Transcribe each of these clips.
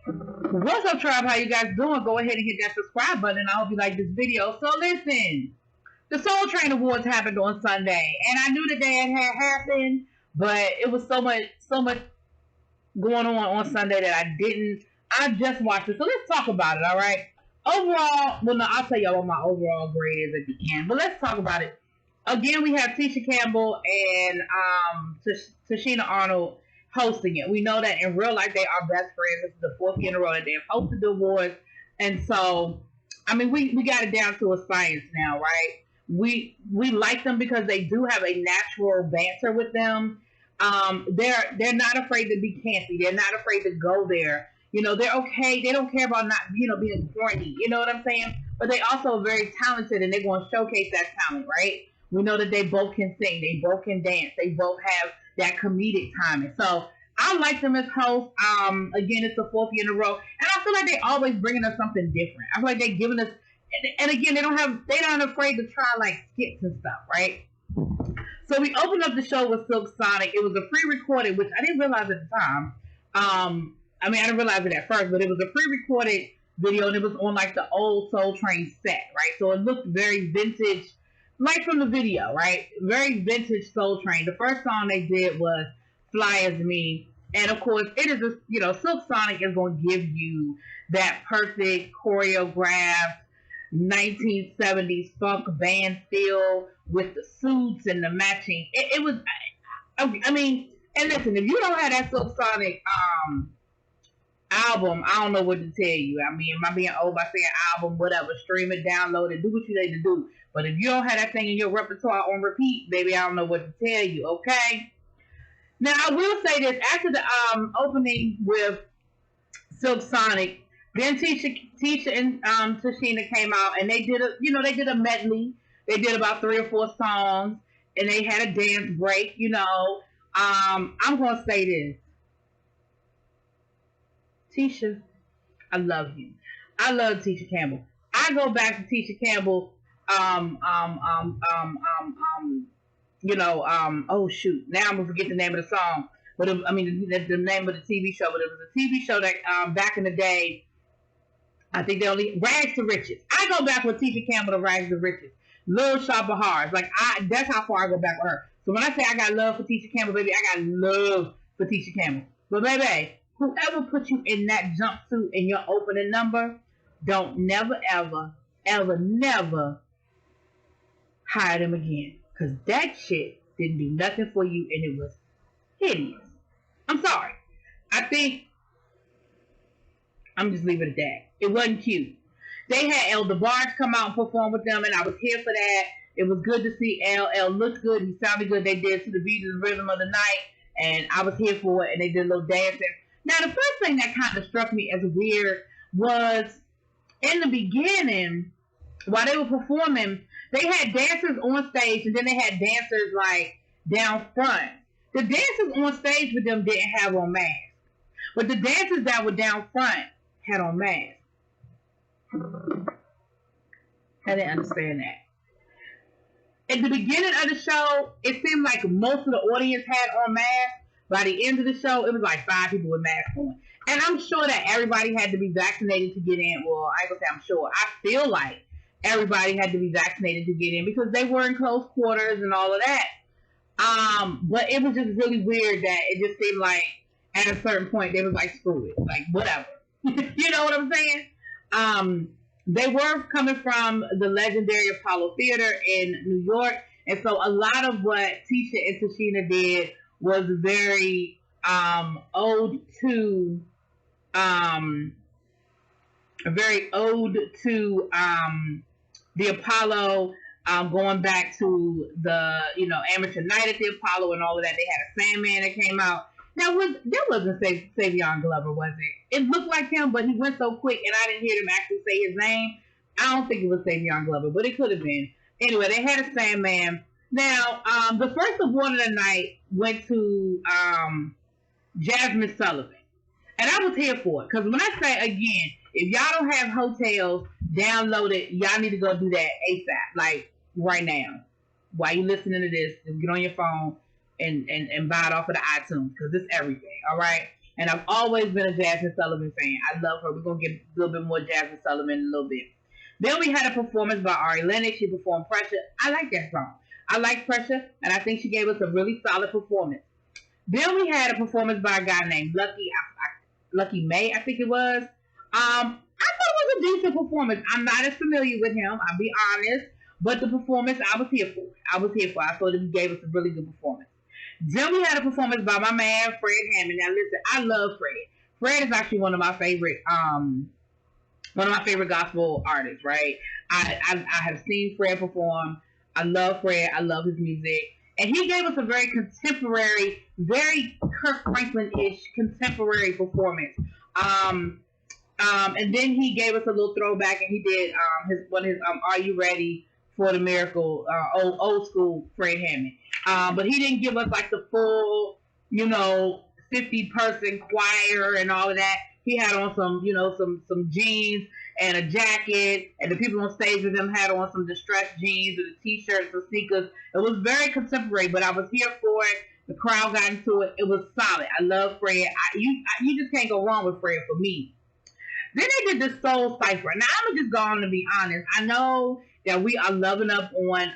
What's up, tribe? How you guys doing? Go ahead and hit that subscribe button. I hope you like this video. So listen, the Soul Train Awards happened on Sunday, and I knew the day it had happened, but it was so much going on Sunday that I just watched it. So let's talk about it, all right? Overall, well, no, I'll tell y'all what my overall grade is at the end, but let's talk about it. Again, we have Tisha Campbell and Tashina Arnold hosting it. We know that in real life they are best friends. This is the 4th year in a row that they have hosted the awards. And so, I mean, we got it down to a science now, right? We like them because they do have a natural banter with them. They're not afraid to be campy. They're not afraid to go there. You know, they're okay. They don't care about not, being corny. You know what I'm saying? But they also are very talented, and they're going to showcase that talent, right? We know that they both can sing. They both can dance. They both have that comedic timing. So I like them as hosts. Again, it's the 4th year in a row, and I feel like they always bringing us something different. I feel like they're giving us, and again, they're not afraid to try like skits and stuff, right? So we opened up the show with Silk Sonic. It was a pre-recorded, which I didn't realize at the time. I didn't realize it at first, but it was a pre-recorded video, and it was on like the old Soul Train set, right? So it looked very vintage, like from the video, right? Very vintage Soul Train. The first song they did was Fly As Me. And of course, it is Silk Sonic is going to give you that perfect choreographed 1970s funk band feel with the suits and the matching. It was, and listen, if you don't have that Silk Sonic album, I don't know what to tell you. I mean, am I being old by saying album, whatever, stream it, download it, do what you need to do. But if you don't have that thing in your repertoire on repeat, baby, I don't know what to tell you, okay? Now, I will say this. After the opening with Silk Sonic, then Tisha and Tashina came out, and they did a medley. They did about 3 or 4 songs, and they had a dance break, I'm going to say this. Tisha, I love you. I love Tisha Campbell. I go back to Tisha Campbell. Oh shoot! Now I'm gonna forget the name of the song, but the name of the TV show. But it was a TV show that back in the day. I think they only Rags to Riches. I go back with Tisha Campbell to Rags to Riches. Little Shop of Horrors. That's how far I go back with her. So when I say I got love for Tisha Campbell, baby, I got love for Tisha Campbell. But baby, whoever put you in that jumpsuit in your opening number, don't never, ever, ever, never hire them again. Because that shit didn't do nothing for you, and it was hideous. I'm sorry. I'm just leaving it at that. It wasn't cute. They had Debartes come out and perform with them, and I was here for that. It was good to see Elle looked good. He sounded good. They did to the beat and rhythm of the night, and I was here for it, and they did a little dancing. Now, the first thing that kind of struck me as weird was in the beginning, while they were performing, they had dancers on stage, and then they had dancers like down front. The dancers on stage with them didn't have on masks, but the dancers that were down front had on masks. I didn't understand that. At the beginning of the show, it seemed like most of the audience had on masks. By the end of the show, it was like 5 people with masks on. And I'm sure that everybody had to be vaccinated to get in. Well, I ain't gonna say I'm sure. I feel like everybody had to be vaccinated to get in because they were in close quarters and all of that. But it was just really weird that it just seemed like at a certain point they was like, screw it, like whatever. You know what I'm saying? They were coming from the legendary Apollo Theater in New York, and so a lot of what Tisha and Tashina did was very ode to the Apollo, going back to the amateur night at the Apollo and all of that. They had a Sandman that came out. Now, that wasn't Savion Glover, was it? It looked like him, but he went so quick, and I didn't hear him actually say his name. I don't think it was Savion Glover, but it could have been. Anyway, they had a Sandman. Now, the first award of the night went to Jasmine Sullivan. And I was here for it. Because when I say, again, if y'all don't have hotels, download it. Y'all need to go do that ASAP. Like, right now. While you listening to this, just get on your phone and buy it off of the iTunes. Because it's everything. All right? And I've always been a Jasmine Sullivan fan. I love her. We're going to get a little bit more Jasmine Sullivan in a little bit. Then we had a performance by Ari Lennox. She performed Pressure. I like that song. I like Pressure, and I think she gave us a really solid performance. Then we had a performance by a guy named Lucky May, I think it was. I thought it was a decent performance. I'm not as familiar with him, I'll be honest. But the performance, I was here for it. I thought he gave us a really good performance. Then we had a performance by my man, Fred Hammond. Now listen, I love Fred. Fred is actually one of my favorite gospel artists, right? I have seen Fred perform. I love Fred. I love his music. And he gave us a very contemporary, very Kirk Franklin-ish contemporary performance. And then he gave us a little throwback, and he did his Are You Ready for the Miracle, old school Fred Hammond. But he didn't give us like the full, 50-person choir and all of that. He had on some jeans and a jacket, and the people on stage with him had on some distressed jeans and a t-shirt, some sneakers. It was very contemporary, but I was here for it. The crowd got into it. It was solid. I love Fred. You just can't go wrong with Fred for me. Then they did the Soul Cypher. Now I'm just going to be honest. I know that we are loving up on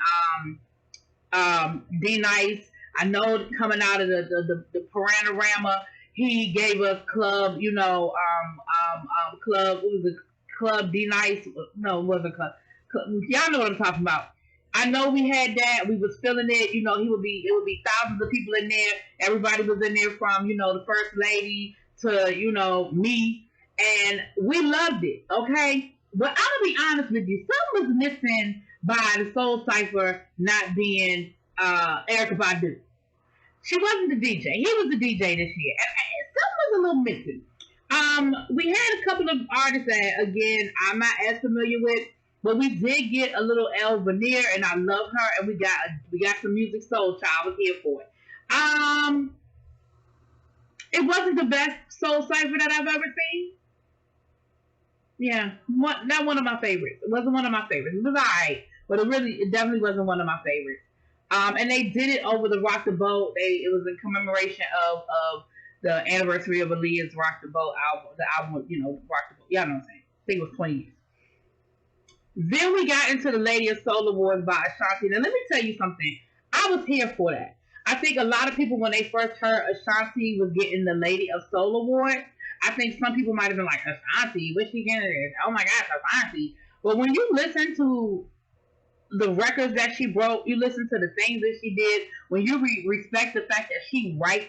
D Nice. I know coming out of the Panorama, he gave us Club, Club. What was it? Club D Nice? No, it wasn't Club. Y'all know what I'm talking about. I know we had that. We was feeling it. It would be thousands of people in there. Everybody was in there from, the First Lady to, me. And we loved it, okay? But I'm going to be honest with you. Something was missing by the Soul Cypher not being Erykah Badu. She wasn't the DJ. He was the DJ this year. And something was a little missing. We had a couple of artists that, again, I'm not as familiar with, but we did get a little Elle Veneer, and I love her, and we got some Music Soul Child. I was here for it. It wasn't the best Soul Cypher that I've ever seen. Yeah, not one of my favorites. It wasn't one of my favorites. It was alright, but it definitely wasn't one of my favorites. And they did it over the Rock the Boat. It was in commemoration of the anniversary of Aaliyah's Rock the Boat album. The album, Rock the Boat. Y'all know what I'm saying. I think it was 20 years. Then we got into the Lady of Soul Awards by Ashanti. Now let me tell you something. I was here for that. I think a lot of people, when they first heard Ashanti was getting the Lady of Soul Award, I think some people might have been like, Ashanti, what's she getting this? Oh my gosh, Ashanti. But when you listen to the records that she broke, you listen to the things that she did, when you respect the fact that she writes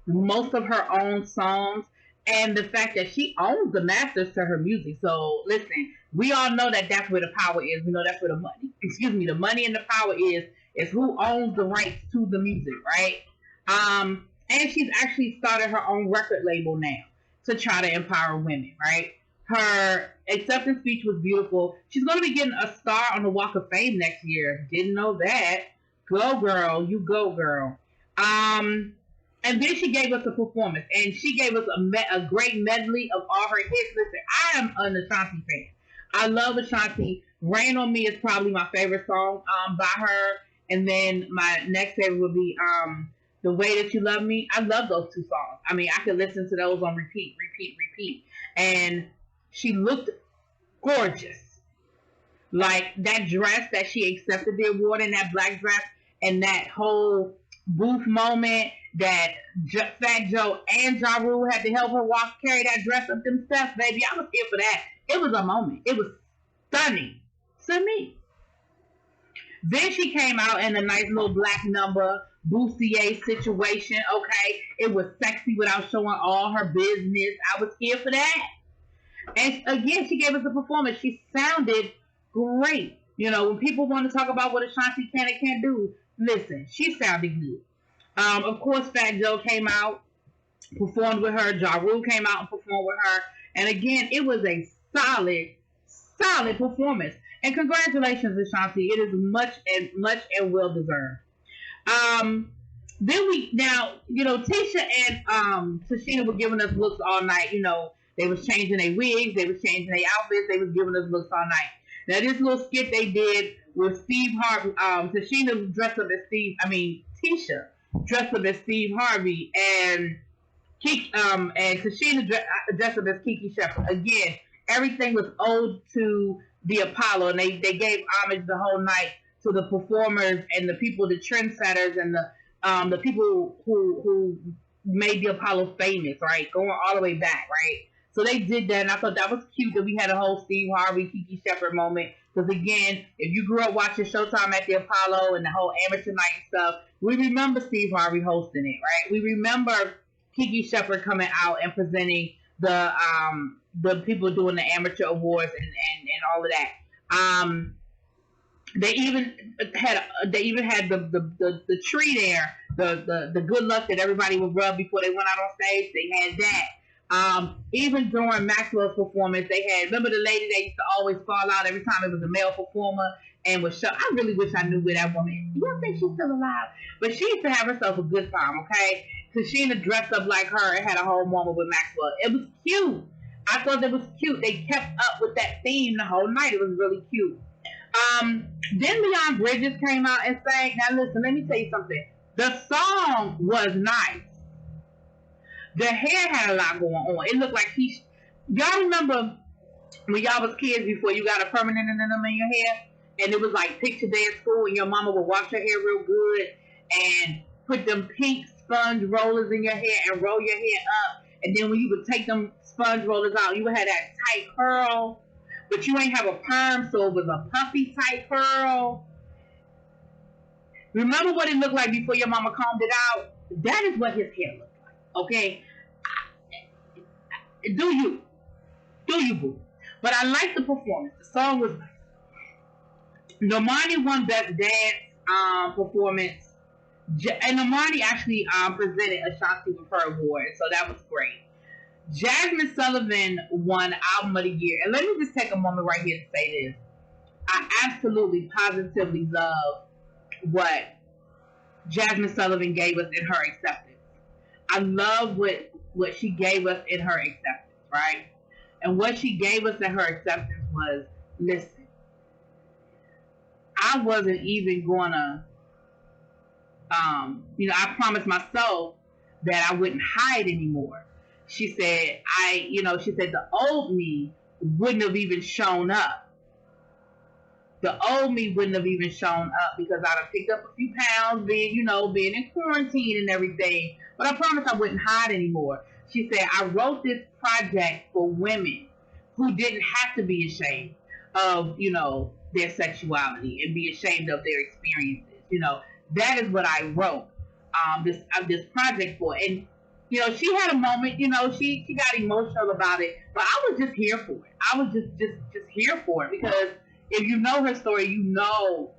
most of her own songs, and the fact that she owns the masters to her music. So listen, we all know that that's where the power is. We know that's where the money and the power is who owns the rights to the music, right? And she's actually started her own record label now to try to empower women, right? Her acceptance speech was beautiful. She's going to be getting a star on the Walk of Fame next year. Didn't know that. Go, girl. You go, girl. And then she gave us a performance, and she gave us a great medley of all her hits. Listen, I am an Ashanti fan. I love Ashanti. Rain on Me is probably my favorite song by her. And then my next favorite would be The Way That You Love Me. I love those two songs. I mean, I could listen to those on repeat. And she looked gorgeous. Like that dress that she accepted the award in, that black dress, and that whole booth moment that Fat Joe and Ja Rule had to help her carry that dress up themselves, baby. I was here for that. It was a moment. It was stunning to me. Then she came out in a nice little black number, bustier situation. Okay, it was sexy without showing all her business. I was here for that. And again, she gave us a performance. She sounded great. When people want to talk about what Ashanti can and can't do, listen, she sounded good. Of course, Fat Joe came out, performed with her. Ja Rule came out and performed with her. And again, it was a solid performance. And congratulations, Ashanti. It is much and well deserved. Then Tisha and Tashina were giving us looks all night. They was changing their wigs, they was changing their outfits, they was giving us looks all night. Now this little skit they did with Steve Harvey, Tisha dressed up as Steve Harvey, and And Tashina dressed up as Kiki Shepard. Again, everything was owed to the Apollo, and they gave homage the whole night to the performers and the people, the trendsetters, and the people who made the Apollo famous, right? Going all the way back, right? So they did that, and I thought that was cute that we had a whole Steve Harvey, Kiki Shepard moment. Because again, if you grew up watching Showtime at the Apollo and the whole amateur night and stuff, we remember Steve Harvey hosting it, right? We remember Kiki Shepard coming out and presenting the people doing the amateur awards and all of that. They even had the tree there, the good luck that everybody would rub before they went out on stage. They had that. Even during Maxwell's performance, they had, remember the lady that used to always fall out every time it was a male performer and was show. I really wish I knew where that woman is. You don't think she's still alive? But she used to have herself a good time, okay? Tashina dressed up like her and had a whole moment with Maxwell. It was cute. I thought that was cute. They kept up with that theme the whole night. It was really cute. Then Leon Bridges came out and sang. Now listen, let me tell you something. The song was nice. The hair had a lot going on. It looked like y'all remember when y'all was kids before you got a permanent enema in your hair? And it was like picture day at school and your mama would wash your hair real good and put them pink sponge rollers in your hair and roll your hair up. And then when you would take them sponge rollers out, you would have that tight curl. But you ain't have a perm, so it was a puffy tight curl. Remember what it looked like before your mama combed it out? That is what his hair looked like. Okay? Do you, boo? But I liked the performance. The song was nice. Normani won Best Dance performance. And Normani actually presented Ashanti with her award, so that was great. Jasmine Sullivan won Album of the Year. And let me just take a moment right here to say this. I absolutely, positively love what Jasmine Sullivan gave us in her acceptance. I love what she gave us in her acceptance, right? And what she gave us in her acceptance was, listen, I wasn't even gonna, I promised myself that I wouldn't hide anymore. She said, she said the old me wouldn't have even shown up. The old me wouldn't have even shown up because I'd have picked up a few pounds, being in quarantine and everything. But I promised I wouldn't hide anymore. She said, I wrote this project for women who didn't have to be ashamed of, their sexuality and be ashamed of their experiences. That is what I wrote this project for. And she had a moment, she got emotional about it, but I was just here for it. I was just here for it because if you know her story, you know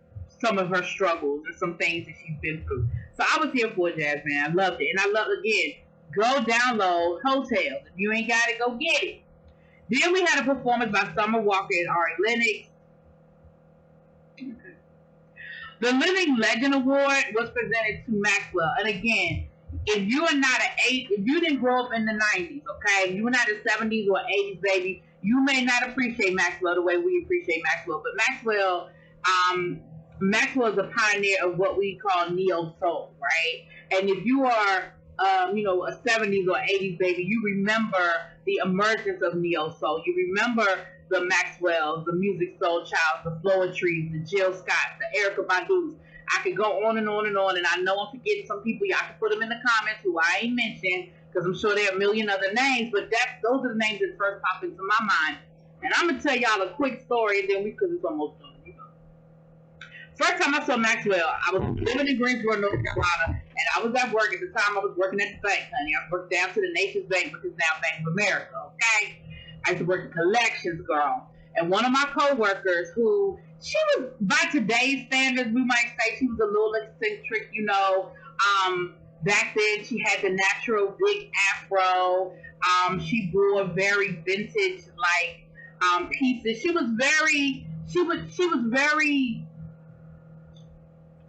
some of her struggles and some things that she's been through. So I was here for it, Jasmine. I loved it. And I love, again, go download Hotels. If you ain't got it, go get it. Then we had a performance by Summer Walker and Ari Lennox. The Living Legend Award was presented to Maxwell. And again, if you didn't grow up in the 90s, okay, if you were not a 70s or 80s baby, you may not appreciate Maxwell the way we appreciate Maxwell. But Maxwell is a pioneer of what we call neo soul, right? And if you are, a 70s or 80s baby, you remember the emergence of neo soul. You remember the Maxwells, the Music Soul Childs, the Floetries, the Jill Scotts, the Erykah Badu's. I could go on and on and on, and I know I'm forgetting some people. Y'all can put them in the comments who I ain't mentioned, because I'm sure there are a million other names, but those are the names that first pop into my mind. And I'm going to tell y'all a quick story, and then because it's almost done. First time I saw Maxwell, I was living in Greensboro, North Carolina, and I was at work. At the time, I was working at the bank, honey. I worked down to the Nation's Bank, which is now Bank of America, okay? I used to work in collections, girl. And one of my coworkers, who, she was, by today's standards, we might say she was a little eccentric, Back then, she had the natural big afro. She wore very vintage, pieces. She was very,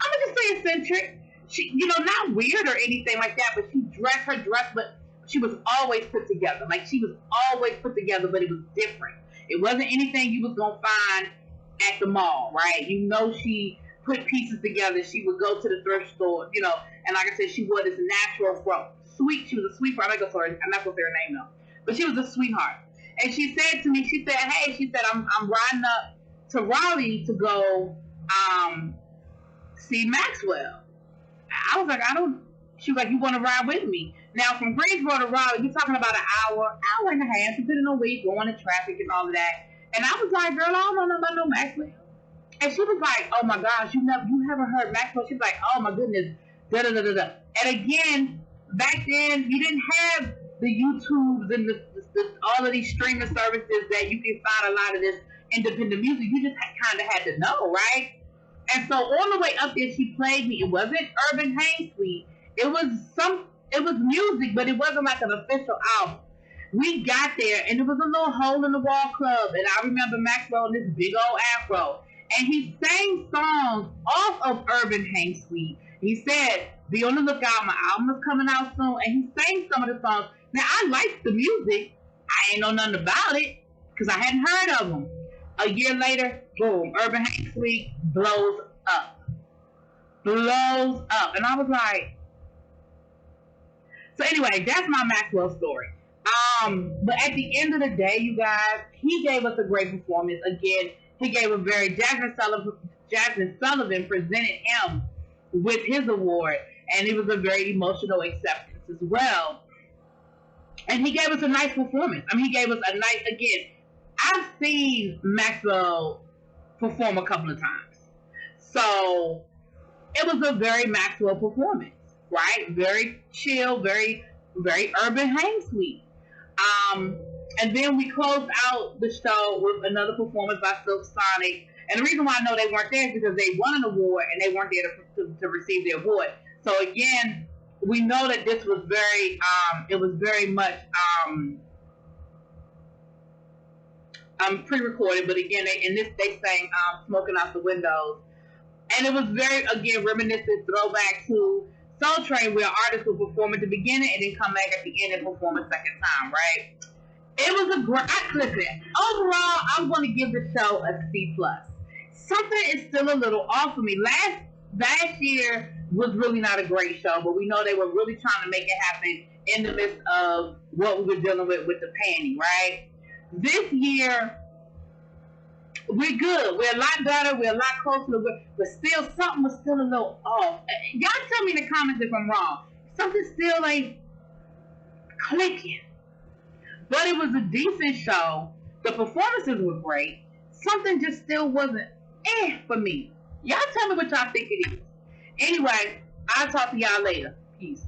I'm gonna just say eccentric. She, not weird or anything like that, but she dressed but she was always put together. Like, she was always put together, but it was different. It wasn't anything you was gonna find at the mall, right? She put pieces together. She would go to the thrift store, and like I said, she wore this natural sweet. She was a sweetheart. I'm not gonna say her name though, but she was a sweetheart. And she said to me, she said, "Hey," she said, "I'm riding up to Raleigh to go see Maxwell." I was like, "I don't." She was like, "You want to ride with me?" Now from Greensboro to Raleigh, you're talking about an hour and a half, depending on where you're going, the traffic and all of that. And I was like, "Girl, I don't know nothing about no Maxwell." And she was like, "Oh my gosh, you haven't heard Maxwell?" She was like, "Oh my goodness, da da da da da." And again, back then you didn't have the YouTubes and all of these streaming services that you can find a lot of this independent music. You just kind of had to know, right? And so on the way up there, she played me. It wasn't Urban Hang Suite. It was music, but it wasn't like an official album. We got there, and it was a little hole in the wall club, and I remember Maxwell in this big old afro, and he sang songs off of Urban Hang Suite. He said, "Be on the lookout, my album is coming out soon," and he sang some of the songs. Now, I liked the music. I ain't know nothing about it, because I hadn't heard of them. A year later, boom, Urban Hang Suite blows up. Blows up. And I was like, so anyway, that's my Maxwell story. But at the end of the day, you guys, he gave us a great performance. Again, he gave a very, Jasmine Sullivan presented him with his award, and it was a very emotional acceptance as well. And he gave us a nice performance. I mean, he gave us a nice, again, I've seen Maxwell perform a couple of times. So it was a very Maxwell performance, right? Very chill, very, very Urban Hang Suite. And then we closed out the show with another performance by Silk Sonic. And the reason why I know they weren't there is because they won an award and they weren't there to receive the award. So again, we know that this was very, it was very much pre-recorded, but again, they sang "Smoking Out the Windows," and it was very, again, reminiscent, throwback to Soul Train, where artists would perform at the beginning and then come back at the end and perform a second time, right? It was a great, listen, overall, I'm going to give the show a C+. Something is still a little off for me. Last year was really not a great show, but we know they were really trying to make it happen in the midst of what we were dealing with the pandemic, right? This year, we're good. We're a lot better. We're a lot closer. But still, something was still a little off. Y'all tell me in the comments if I'm wrong. Something still ain't clicking. But it was a decent show. The performances were great. Something just still wasn't for me. Y'all tell me what y'all think it is. Anyway, I'll talk to y'all later. Peace.